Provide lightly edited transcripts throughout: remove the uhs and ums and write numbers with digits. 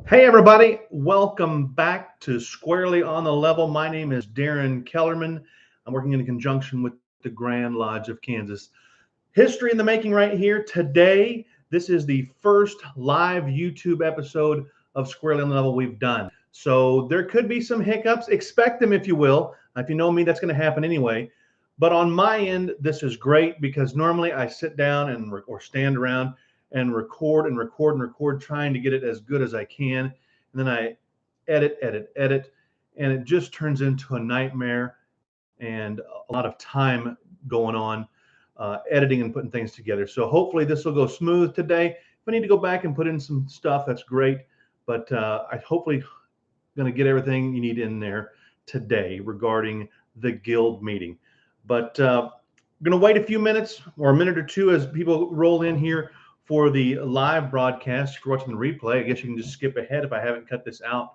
Hey, everybody. Welcome back to Squarely on the Level. My name is Darren Kellerman. I'm working in conjunction with the Grand Lodge of Kansas. History in the making right here. Today, this is the first live YouTube episode of Squarely on the Level we've done. So there could be some hiccups. Expect them, if you will. If you know me, that's going to happen anyway. But on my end, this is great because normally I sit down or stand around and record, trying to get it as good as I can. And then I edit, and it just turns into a nightmare and a lot of time going on editing and putting things together. So hopefully this will go smooth today. If I need to go back and put in some stuff, that's great. But I hopefully going to get everything you need in there today regarding the guild meeting. But I'm going to wait a few minutes or a minute or two as people roll in here for the live broadcast. If you're watching the replay, I guess you can just skip ahead if I haven't cut this out.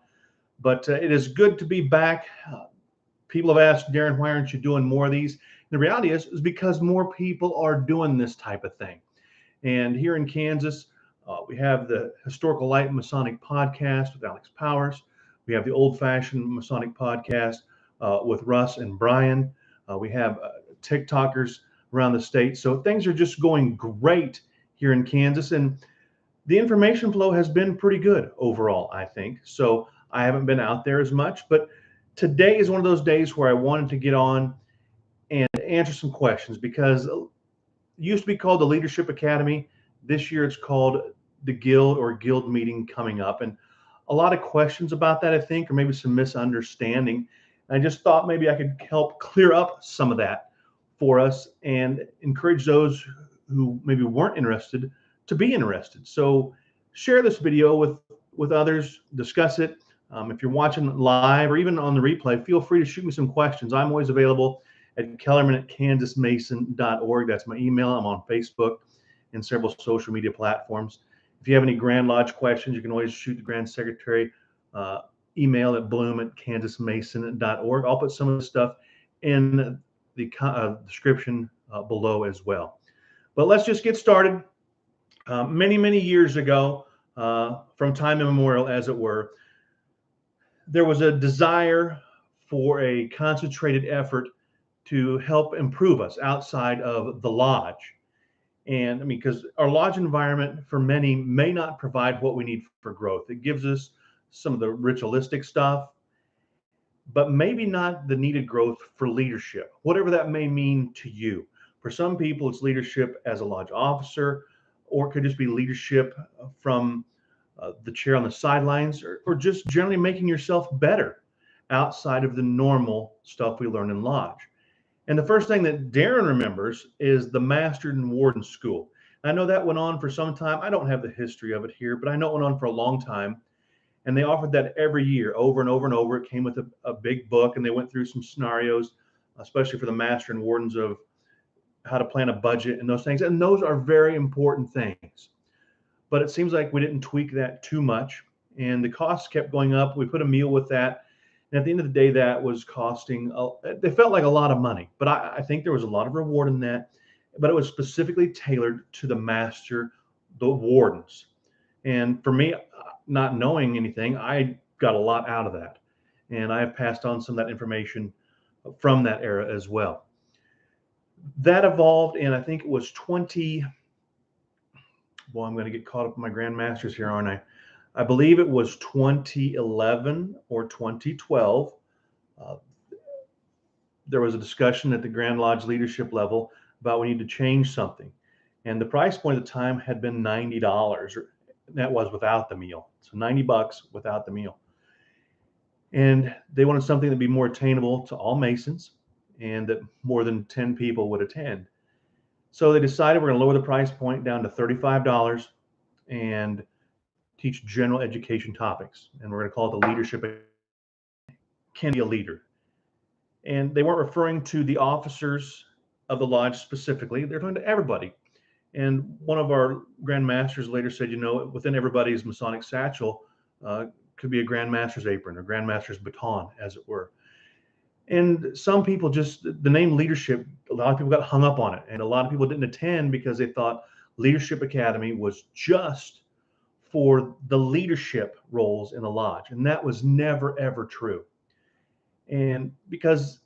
But it is good to be back. People have asked, Darren, why aren't you doing more of these? The reality is because more people are doing this type of thing. And here in Kansas, we have the Historical Light Masonic podcast with Alex Powers. We have the Old Fashioned Masonic podcast with Russ and Brian. We have TikTokers around the state. So things are just going great here in Kansas. And the information flow has been pretty good overall, I think. So I haven't been out there as much. But today is one of those days where I wanted to get on and answer some questions because it used to be called the Leadership Academy. This year it's called the Guild or Guild meeting coming up. And a lot of questions about that, I think, or maybe some misunderstanding. I just thought maybe I could help clear up some of that for us and encourage those who maybe weren't interested to be interested. So share this video with others, discuss it. If you're watching live or even on the replay, feel free to shoot me some questions. I'm always available at kellerman@kansasmason.org. That's my email. I'm on Facebook and several social media platforms. If you have any Grand Lodge questions, you can always shoot the Grand Secretary email at bloom@kansasmason.org. I'll put some of the stuff in the description below as well. But let's just get started. Many years ago, from time immemorial, as it were, there was a desire for a concentrated effort to help improve us outside of the lodge. And I mean, because our lodge environment for many may not provide what we need for growth. It gives us some of the ritualistic stuff, but maybe not the needed growth for leadership, whatever that may mean to you. For some people, it's leadership as a lodge officer, or it could just be leadership from the chair on the sidelines, or just generally making yourself better outside of the normal stuff we learn in lodge. And the first thing that Darren remembers is the Master and Warden School. I know that went on for some time. I don't have the history of it here, but I know it went on for a long time. And they offered that every year, over and over and over. It came with a big book, and they went through some scenarios, especially for the Master and Wardens, of how to plan a budget and those things. And those are very important things. But it seems like we didn't tweak that too much, and the costs kept going up. We put a meal with that. And at the end of the day, that was costing, they felt like a lot of money, but I think there was a lot of reward in that, but it was specifically tailored to the master, the wardens. And for me, not knowing anything, I got a lot out of that. And I have passed on some of that information from that era as well. That evolved in, I think it was I'm going to get caught up in my Grand Masters here, aren't I? I believe it was 2011 or 2012. There was a discussion at the Grand Lodge leadership level about we need to change something. And the price point at the time had been $90. That was without the meal. So $90 without the meal. And they wanted something that would be more attainable to all Masons and that more than 10 people would attend. So they decided we're going to lower the price point down to $35 and teach general education topics. And we're going to call it the Leadership Can Be a Leader. And they weren't referring to the officers of the lodge specifically. They're talking to everybody. And one of our Grand Masters later said, within everybody's Masonic satchel could be a Grand Master's apron or Grand Master's baton, as it were. And some people the name leadership, a lot of people got hung up on it. And a lot of people didn't attend because they thought Leadership Academy was just for the leadership roles in the lodge. And that was never, ever true. And because,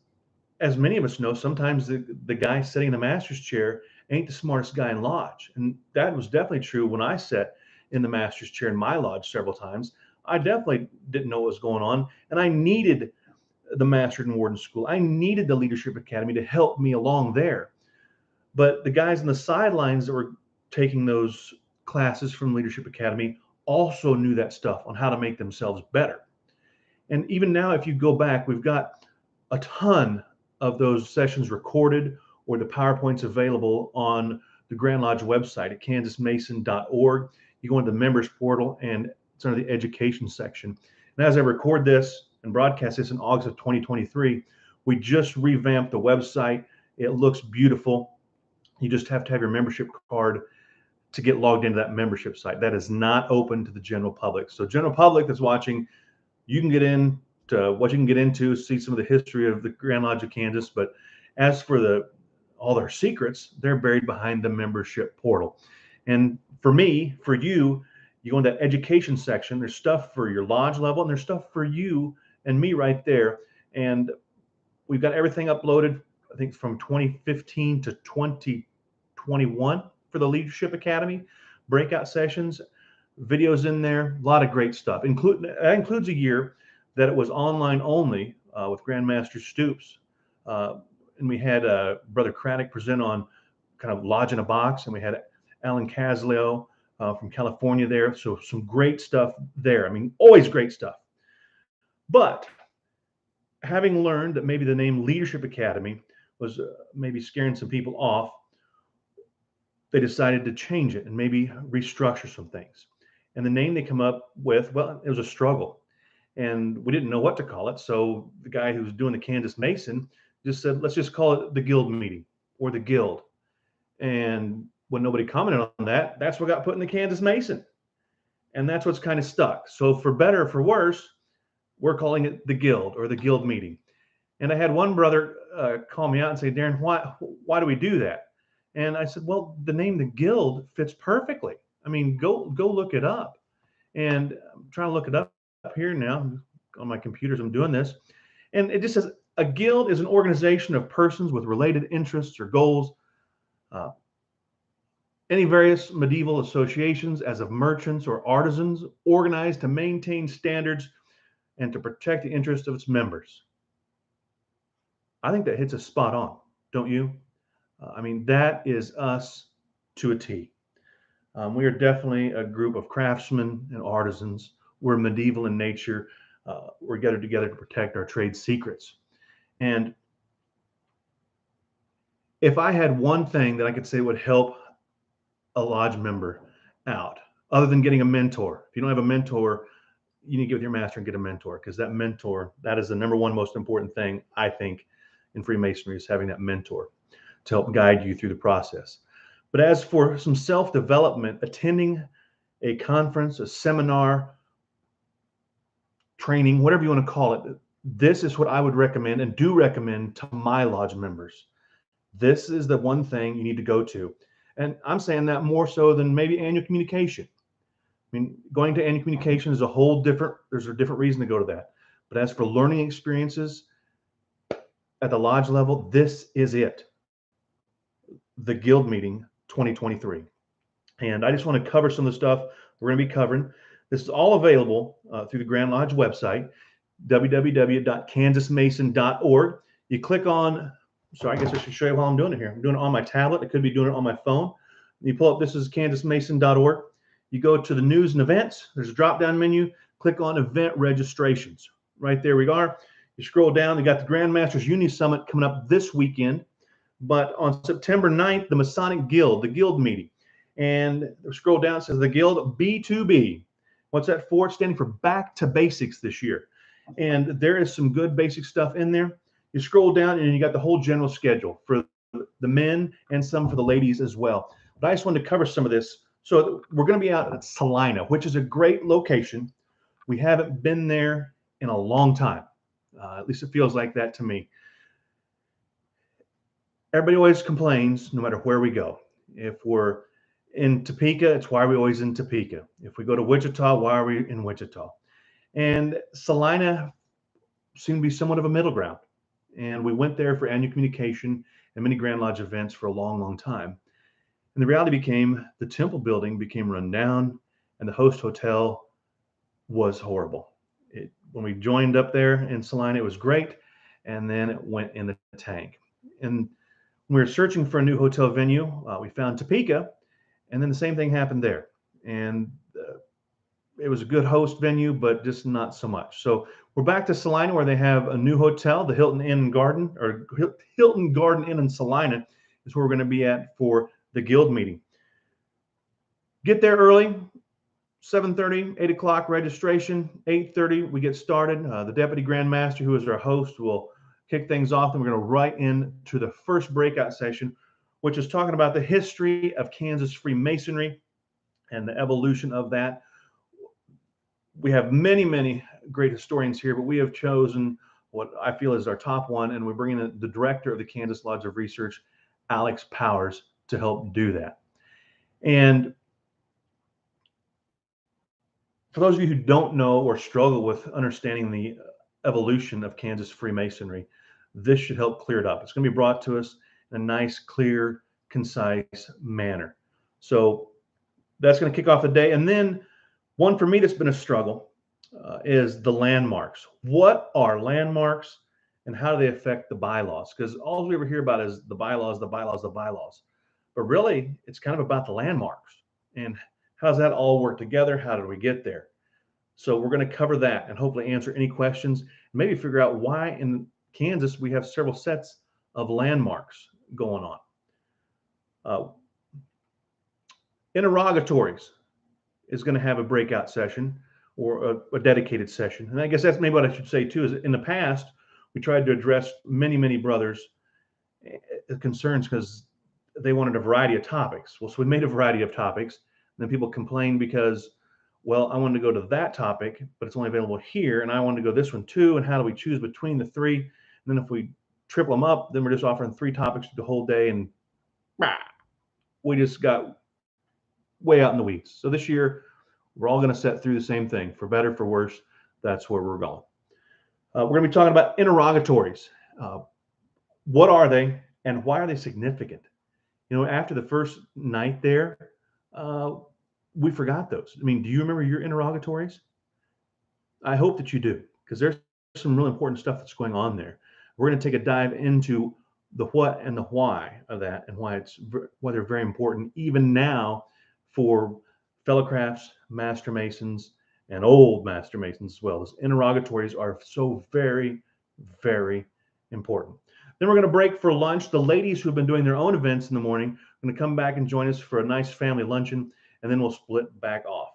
as many of us know, sometimes the guy sitting in the master's chair ain't the smartest guy in lodge. And that was definitely true when I sat in the master's chair in my lodge several times. I definitely didn't know what was going on. And I needed the Master and Warden School. I needed the Leadership Academy to help me along there. But the guys on the sidelines that were taking those classes from Leadership Academy also knew that stuff on how to make themselves better. And even now, if you go back, we've got a ton of those sessions recorded, or the PowerPoints available on the Grand Lodge website at kansasmason.org. You go into the members portal and it's under the education section. And as I record this and broadcast this in August of 2023, we just revamped the website. It looks beautiful. You just have to have your membership card to get logged into that membership site. That is not open to the general public. So general public that's watching, you can get into what you can get into, see some of the history of the Grand Lodge of Kansas. But as for all their secrets, they're buried behind the membership portal. And for me, for you, you go into that education section. There's stuff for your lodge level, and there's stuff for you and me right there. And we've got everything uploaded, I think, from 2015 to 2021 for the Leadership Academy, breakout sessions, videos in there, a lot of great stuff. That includes a year that it was online only with Grandmaster Stoops. And we had Brother Craddock present on kind of Lodge in a Box, and we had Alan Casleo from California there. So some great stuff there. I mean, always great stuff. But having learned that maybe the name Leadership Academy was maybe scaring some people off, they decided to change it and maybe restructure some things. And the name they come up with, well, it was a struggle. And we didn't know what to call it. So the guy who was doing the Kansas Mason just said, let's just call it the Guild Meeting or the Guild. And when nobody commented on that, that's what got put in the Kansas Mason. And that's what's kind of stuck. So for better or for worse, we're calling it the Guild or the Guild Meeting. And I had one brother call me out and say, Darren, why do we do that? And I said, well, the name the Guild fits perfectly. I mean, go look it up. And I'm trying to look it up here now on my computers. I'm doing this. And it just says a guild is an organization of persons with related interests or goals. Any various medieval associations as of merchants or artisans organized to maintain standards and to protect the interests of its members. I think that hits us spot on, don't you? I mean, that is us to a T. We are definitely a group of craftsmen and artisans. We're medieval in nature. We're gathered together to protect our trade secrets. And if I had one thing that I could say would help a lodge member out, other than getting a mentor, if you don't have a mentor, you need to get with your master and get a mentor, because that mentor, that is the number one most important thing, I think, in Freemasonry, is having that mentor to help guide you through the process. But as for some self-development, attending a conference, a seminar, training, whatever you want to call it, this is what I would recommend and do recommend to my lodge members. This is the one thing you need to go to. And I'm saying that more so than maybe annual communication. I mean, going to annual communication is there's a different reason to go to that. But as for learning experiences at the lodge level, this is it. The Guild Meeting 2023. And I just want to cover some of the stuff we're going to be covering. This is all available through the Grand Lodge website, www.kansasmason.org. You click on, so I guess I should show you while I'm doing it here. I'm doing it on my tablet. I could be doing it on my phone. You pull up, this is kansasmason.org. You go to the news and events. There's a drop-down menu. Click on event registrations. Right there we are. You scroll down. They got the Grand Masters Uni Summit coming up this weekend. But on September 9th, the Masonic Guild, the Guild Meeting. And scroll down, it says the Guild B2B. What's that for? It's standing for Back to Basics this year. And there is some good basic stuff in there. You scroll down and you got the whole general schedule for the men and some for the ladies as well. But I just wanted to cover some of this. So we're going to be out at Salina, which is a great location. We haven't been there in a long time. At least it feels like that to me. Everybody always complains, no matter where we go. If we're In Topeka, it's why are we always in Topeka? If we go to Wichita, why are we in Wichita? And Salina seemed to be somewhat of a middle ground. And we went there for annual communication and many Grand Lodge events for a long, long time. And the reality became the temple building became run down and the host hotel was horrible. When we joined up there in Salina, it was great. And then it went in the tank. And when we were searching for a new hotel venue, we found Topeka. And then the same thing happened there. And it was a good host venue, but just not so much. So we're back to Salina, where they have a new hotel, the Hilton Inn and Garden, or Hilton Garden Inn in Salina is where we're going to be at for the guild meeting. Get there early, 7:30, 8 o'clock registration, 8:30 we get started. The Deputy Grand Master, who is our host, will kick things off, and we're going to right into the first breakout session, which is talking about the history of Kansas Freemasonry and the evolution of that. We have many, many great historians here, but we have chosen what I feel is our top one, and we're bringing in the director of the Kansas Lodge of Research, Alex Powers, to help do that. And for those of you who don't know or struggle with understanding the evolution of Kansas Freemasonry, this should help clear it up. It's going to be brought to us in a nice, clear, concise manner. So that's going to kick off the day. And then one for me that's been a struggle is the landmarks. What are landmarks and how do they affect the bylaws? Because all we ever hear about is the bylaws, the bylaws, the bylaws. But really, it's kind of about the landmarks. And how does that all work together? How did we get there? So we're going to cover that and hopefully answer any questions, and maybe figure out why in Kansas we have several sets of landmarks going on. Interrogatories is going to have a breakout session or a dedicated session. And I guess that's maybe what I should say too, is in the past, we tried to address many, many brothers' concerns because they wanted a variety of topics. Well, so we made a variety of topics. And then people complained because, well, I wanted to go to that topic, but it's only available here. And I wanted to go this one too. And how do we choose between the three? And then if we triple them up, then we're just offering 3 topics the whole day. And we just got way out in the weeds. So this year, we're all going to set through the same thing, for better, for worse. That's where we're going. We're going to be talking about interrogatories. What are they and why are they significant? You know, after the first night there, we forgot those. I mean, do you remember your interrogatories? I hope that you do, because there's some really important stuff that's going on there. We're going to take a dive into the what and the why of that, and why they're very important even now for fellow crafts, master masons, and old master masons as well. Those interrogatories are so very, very important. Then we're going to break for lunch. The ladies who have been doing their own events in the morning are going to come back and join us for a nice family luncheon, and then we'll split back off.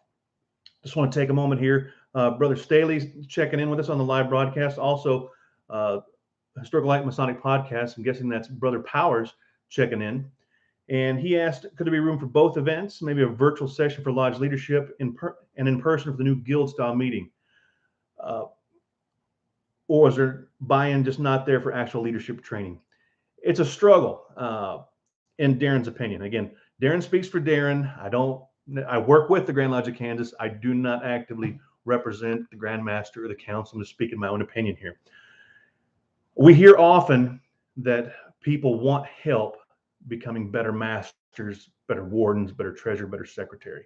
Just want to take a moment here. Brother Staley's checking in with us on the live broadcast. Also, Historical Light Masonic Podcast. I'm guessing that's Brother Powers checking in. And he asked, could there be room for both events, maybe a virtual session for lodge leadership and in person for the new guild style meeting? Or is there buy-in just not there for actual leadership training? It's a struggle, in Darren's opinion. Again, Darren speaks for Darren. I work with the Grand Lodge of Kansas. I do not actively represent the Grand Master or the council. I'm just speaking my own opinion here. We hear often that people want help becoming better masters, better wardens, better treasurer, better secretary.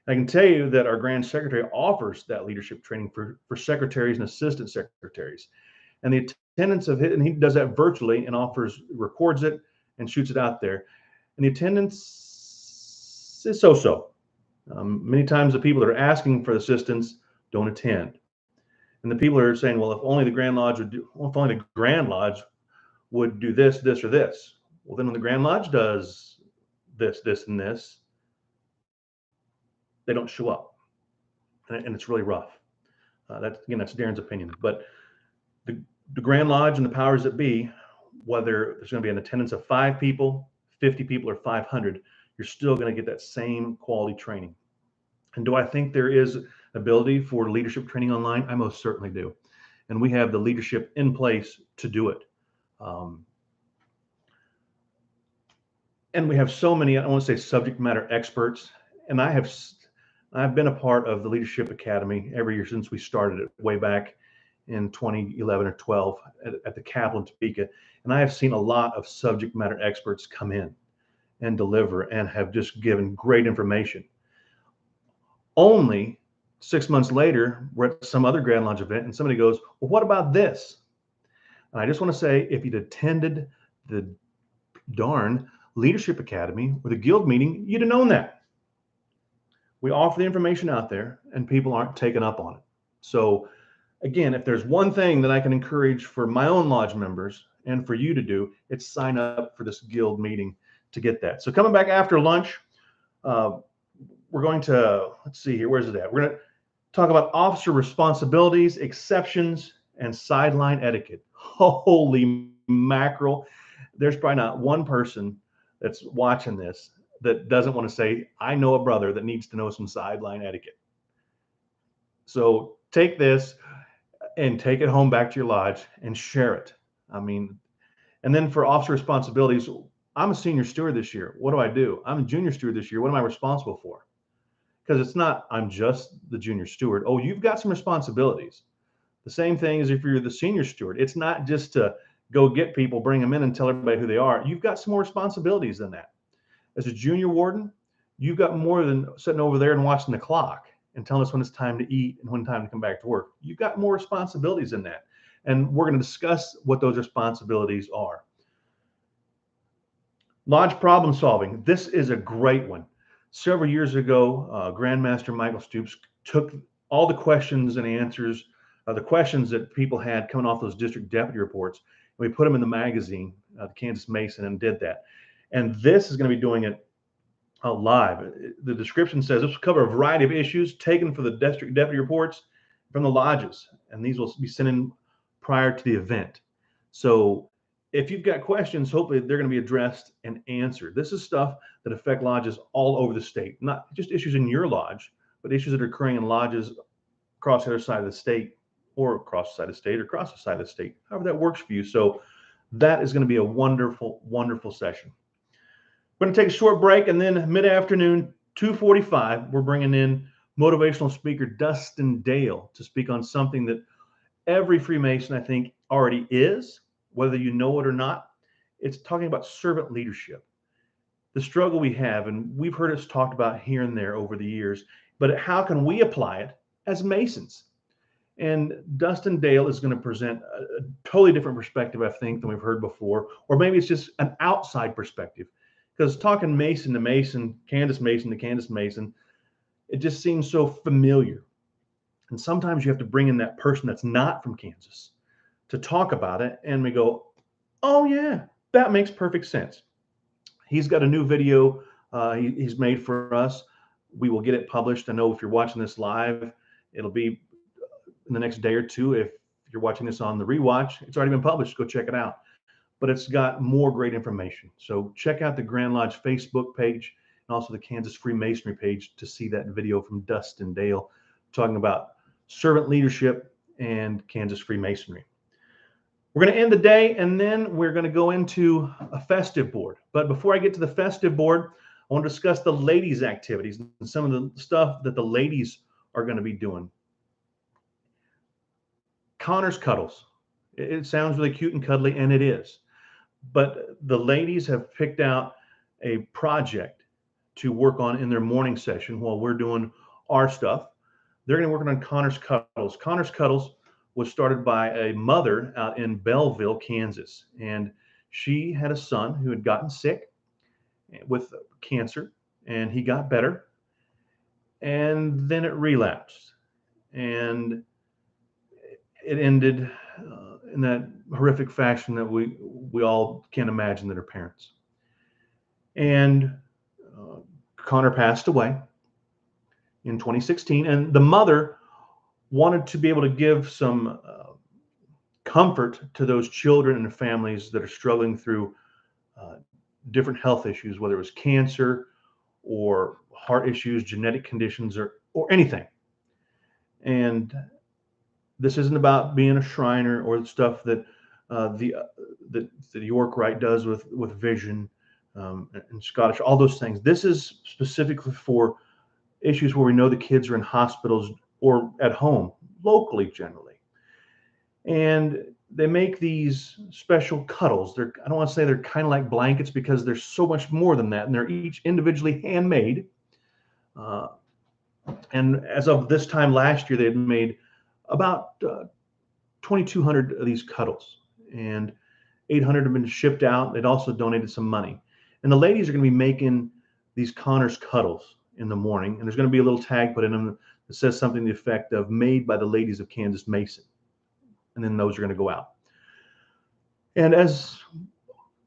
I can tell you that our Grand Secretary offers that leadership training for secretaries and assistant secretaries. And the attendance of it, and he does that virtually and records it and shoots it out there. And the attendance is so-so. Many times the people that are asking for assistance don't attend. And the people are saying, well, if only the Grand Lodge would do this, this, or this. Well, then when the Grand Lodge does this, this, and this, they don't show up. And it's really rough. That's Darren's opinion. But the Grand Lodge and the powers that be, whether there's going to be an attendance of 5 people, 50 people, or 500, you're still going to get that same quality training. And do I think there is ability for leadership training online? I most certainly do. And we have the leadership in place to do it. And we have so many, I want to say, subject matter experts. And I've been a part of the Leadership Academy every year since we started it way back in 2011 or 12 at the Capitol in Topeka. And I have seen a lot of subject matter experts come in and deliver and have just given great information. Only 6 months later, we're at some other Grand Lodge event and somebody goes, well, what about this? And I just want to say, if you'd attended the darn Leadership Academy or the guild meeting, you'd have known that. We offer the information out there and people aren't taking up on it. So again, if there's one thing that I can encourage for my own lodge members and for you to do, it's sign up for this guild meeting to get that. So coming back after lunch, we're going to, let's see here, where's it at? We're going to talk about officer responsibilities, exceptions, and sideline etiquette. Holy mackerel. There's probably not one person that's watching this that doesn't want to say, I know a brother that needs to know some sideline etiquette. So take this and take it home back to your lodge and share it. I mean, and then for officer responsibilities, I'm a senior steward this year. What do? I'm a junior steward this year. What am I responsible for? Because it's not, I'm just the junior steward. Oh, you've got some responsibilities. The same thing as if you're the senior steward. It's not just to go get people, bring them in and tell everybody who they are. You've got some more responsibilities than that. As a junior warden, you've got more than sitting over there and watching the clock and telling us when it's time to eat and when time to come back to work. You've got more responsibilities than that. And we're going to discuss what those responsibilities are. Lodge problem solving. This is a great one. Several years ago, Grandmaster Michael Stoops took all the questions and answers, the questions that people had coming off those district deputy reports, and we put them in the magazine, the Kansas Mason, and did that. And this is going to be doing it live. The description says this will cover a variety of issues taken for the district deputy reports from the lodges, and these will be sent in prior to the event. So if you've got questions, hopefully they're going to be addressed and answered. This is stuff that affect lodges all over the state, not just issues in your lodge, but issues that are occurring in lodges across the other side of the state, or across the side of the state, or across the side of the state, however that works for you. So that is going to be a wonderful, wonderful session. We're going to take a short break, and then mid-afternoon, 2:45, we're bringing in motivational speaker Dustin Dale to speak on something that every Freemason, I think, already is, whether you know it or not. It's talking about servant leadership, the struggle we have, and we've heard it talked about here and there over the years, but how can we apply it as Masons? And Dustin Dale is going to present a totally different perspective, I think, than we've heard before, or maybe it's just an outside perspective. Because talking Mason to Mason, Kansas Mason to Kansas Mason, it just seems so familiar. And sometimes you have to bring in that person that's not from Kansas to talk about it. And we go, oh, yeah, that makes perfect sense. He's got a new video he's made for us. We will get it published. I know if you're watching this live, it'll be in the next day or two. If you're watching this on the rewatch, it's already been published. Go check it out. But it's got more great information. So check out the Grand Lodge Facebook page and also the Kansas Freemasonry page to see that video from Dustin Dale talking about servant leadership and Kansas Freemasonry. We're going to end the day, and then we're going to go into a festive board. But before I get to the festive board, I want to discuss the ladies' activities and some of the stuff that the ladies are going to be doing. Connor's Cuddles. It sounds really cute and cuddly, and it is. But the ladies have picked out a project to work on in their morning session while we're doing our stuff. They're going to work on Connor's Cuddles. Connor's Cuddles was started by a mother out in Belleville, Kansas. And she had a son who had gotten sick with cancer, and he got better. And then it relapsed. And it ended in that horrific fashion that we all can imagine that are parents. And Connor passed away in 2016, and the mother wanted to be able to give some comfort to those children and families that are struggling through different health issues, whether it was cancer or heart issues, genetic conditions, or anything. And this isn't about being a Shriner or the stuff that the York Rite does with vision. and Scottish, all those things. This is specifically for issues where we know the kids are in hospitals or at home, locally generally. And they make these special cuddles. I don't want to say they're kind of like blankets because there's so much more than that. And they're each individually handmade. Uh, and as of this time last year, they had made about 2,200 of these cuddles. And 800 have been shipped out. They'd also donated some money. And the ladies are going to be making these Connors cuddles in the morning. And there's going to be a little tag put in them that says something to the effect of made by the ladies of Kansas Mason. And then those are going to go out. And as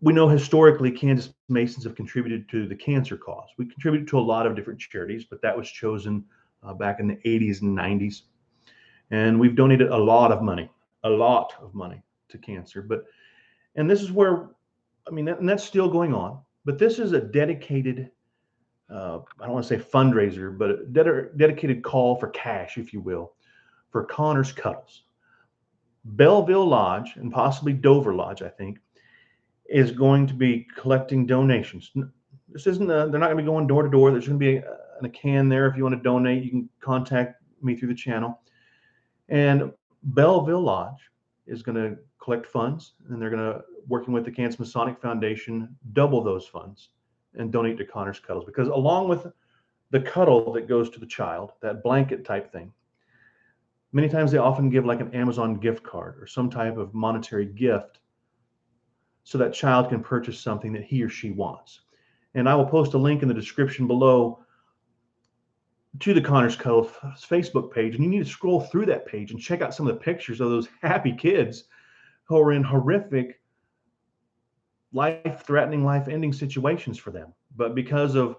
we know, historically, Kansas Masons have contributed to the cancer cause. We contributed to a lot of different charities, but that was chosen back in the 80s and 90s. And we've donated a lot of money to cancer. And this is where, and that's still going on. But this is a dedicated, I don't want to say fundraiser, but a dedicated call for cash, if you will, for Connors Cuddles. Belleville Lodge and possibly Dover Lodge, I think, is going to be collecting donations. This isn't, they're not going to be going door to door. There's going to be a can there. If you want to donate, you can contact me through the channel. And Belleville Lodge is going to collect funds, and they're going to, working with the Kansas Masonic Foundation, double those funds and donate to Connors Cuddles. Because along with the cuddle that goes to the child, that blanket type thing, many times they often give like an Amazon gift card or some type of monetary gift so that child can purchase something that he or she wants. And I will post a link in the description below to the Connors Cuddle Facebook page. And you need to scroll through that page and check out some of the pictures of those happy kids who are in horrific, life-threatening, life-ending situations for them. But because of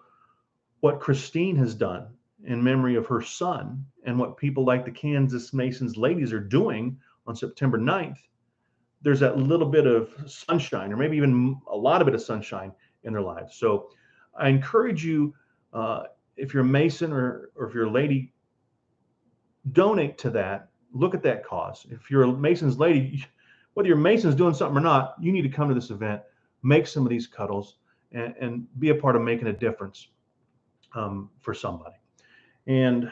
what Christine has done in memory of her son and what people like the Kansas Masons ladies are doing on September 9th, there's that little bit of sunshine, or maybe even a lot of bit of sunshine in their lives. So I encourage you, if you're a Mason or if you're a lady, donate to that. Look at that cause. If you're a Mason's lady, whether your Mason's doing something or not, you need to come to this event, make some of these cuddles, and be a part of making a difference for somebody. And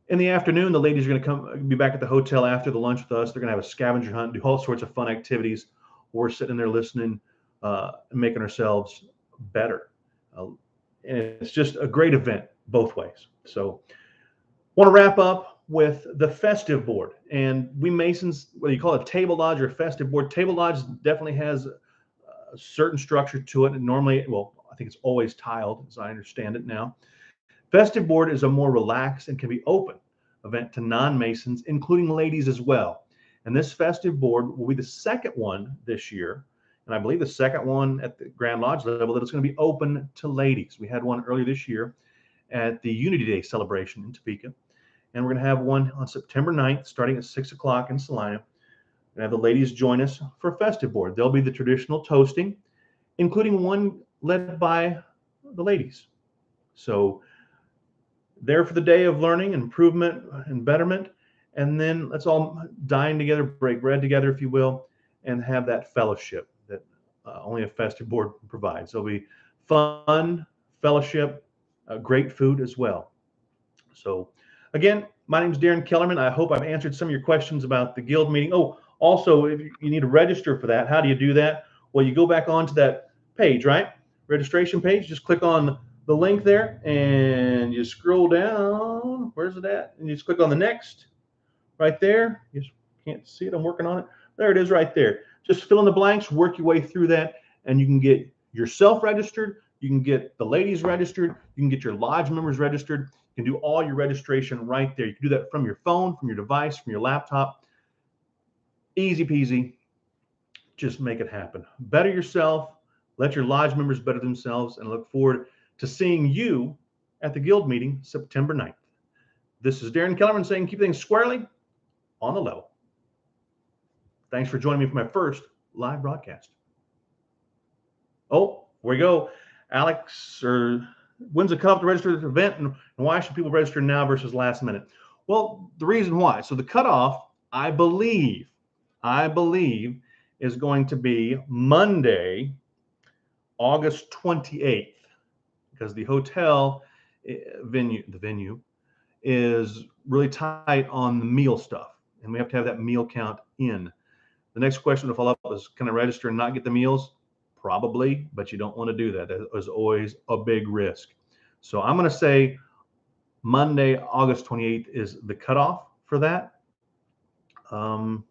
in the afternoon, the ladies are going to be back at the hotel after the lunch with us. They're going to have a scavenger hunt, do all sorts of fun activities. We're sitting there listening, and making ourselves better. And it's just a great event both ways. So want to wrap up with the Festive Board. And we Masons, whether you call it Table Lodge or Festive Board, Table Lodge definitely has a certain structure to it. And normally, well, I think it's always tiled, as I understand it now. Festive Board is a more relaxed and can be open event to non-Masons, including ladies as well. And this Festive Board will be the second one this year. And I believe the second one at the Grand Lodge level that it's going to be open to ladies. We had one earlier this year at the Unity Day celebration in Topeka. And we're going to have one on September 9th, starting at 6 o'clock in Salina. We're going to have the ladies join us for Festive Board. They'll be the traditional toasting, including one led by the ladies. So there for the day of learning, improvement, and betterment. And then let's all dine together, break bread together, if you will, and have that fellowship that only a Festive Board provides. There'll be fun, fellowship, great food as well. So again, my name is Darren Kellerman. I hope I've answered some of your questions about the guild meeting. Oh, also, if you need to register for that, how do you do that? Well, you go back onto that page, right? Registration page. Just click on the link there and you scroll down. Where's it at? And you just click on the next right there. You just can't see it. I'm working on it. There it is right there. Just fill in the blanks, work your way through that, and you can get yourself registered. You can get the ladies registered. You can get your lodge members registered. You can do all your registration right there. You can do that from your phone, from your device, from your laptop. Easy peasy. Just make it happen. Better yourself. Let your lodge members better themselves, and I look forward to seeing you at the guild meeting September 9th. This is Darren Kellerman saying keep things squarely on the level. Thanks for joining me for my first live broadcast. Oh, here we go. Alex, when's the cutoff to register this event, and why should people register now versus last minute? Well, the reason why. So the cutoff, I believe, is going to be Monday, August 28th, because the hotel the venue is really tight on the meal stuff, and we have to have that meal count in. The next question to follow up is, can I register and not get the meals? Probably, but you don't want to do that. That is always a big risk. So I'm going to say Monday, August 28th is the cutoff for that. And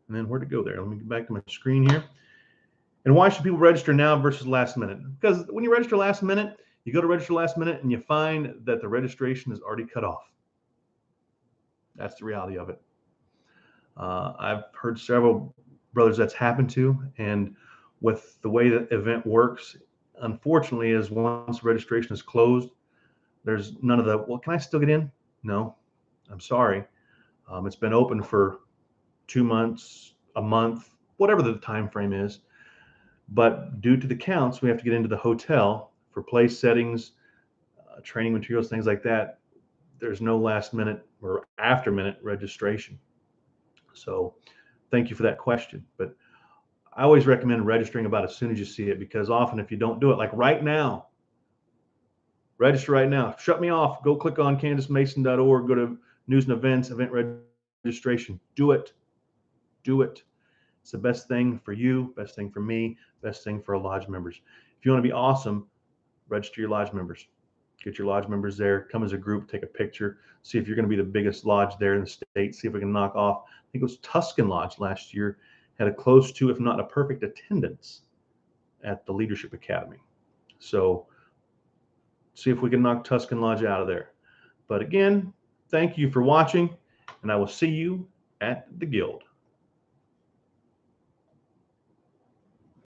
then where to go there? Let me get back to my screen here. And why should people register now versus last minute? Because when you register last minute, you go to register last minute and you find that the registration is already cut off. That's the reality of it. I've heard several brothers that's happened to, and with the way that event works, unfortunately, is once registration is closed, there's none of the, well, can I still get in? No, I'm sorry. It's been open for 2 months, a month, whatever the time frame is. But due to the counts, we have to get into the hotel for place settings, training materials, things like that. There's no last minute or after minute registration. So thank you for that question. But I always recommend registering about as soon as you see it, because often if you don't do it, like right now, register right now. Shut me off. Go click on kansasmason.org, go to news and events, event registration. Do it. Do it. It's the best thing for you, best thing for me, best thing for our lodge members. If you want to be awesome, register your lodge members. Get your lodge members there. Come as a group, take a picture, see if you're going to be the biggest lodge there in the state, see if we can knock off. I think it was Tuscan Lodge last year, had a close to, if not a perfect attendance at the Leadership Academy. So see if we can knock Tuscan Lodge out of there. But again, thank you for watching, and I will see you at the Guild.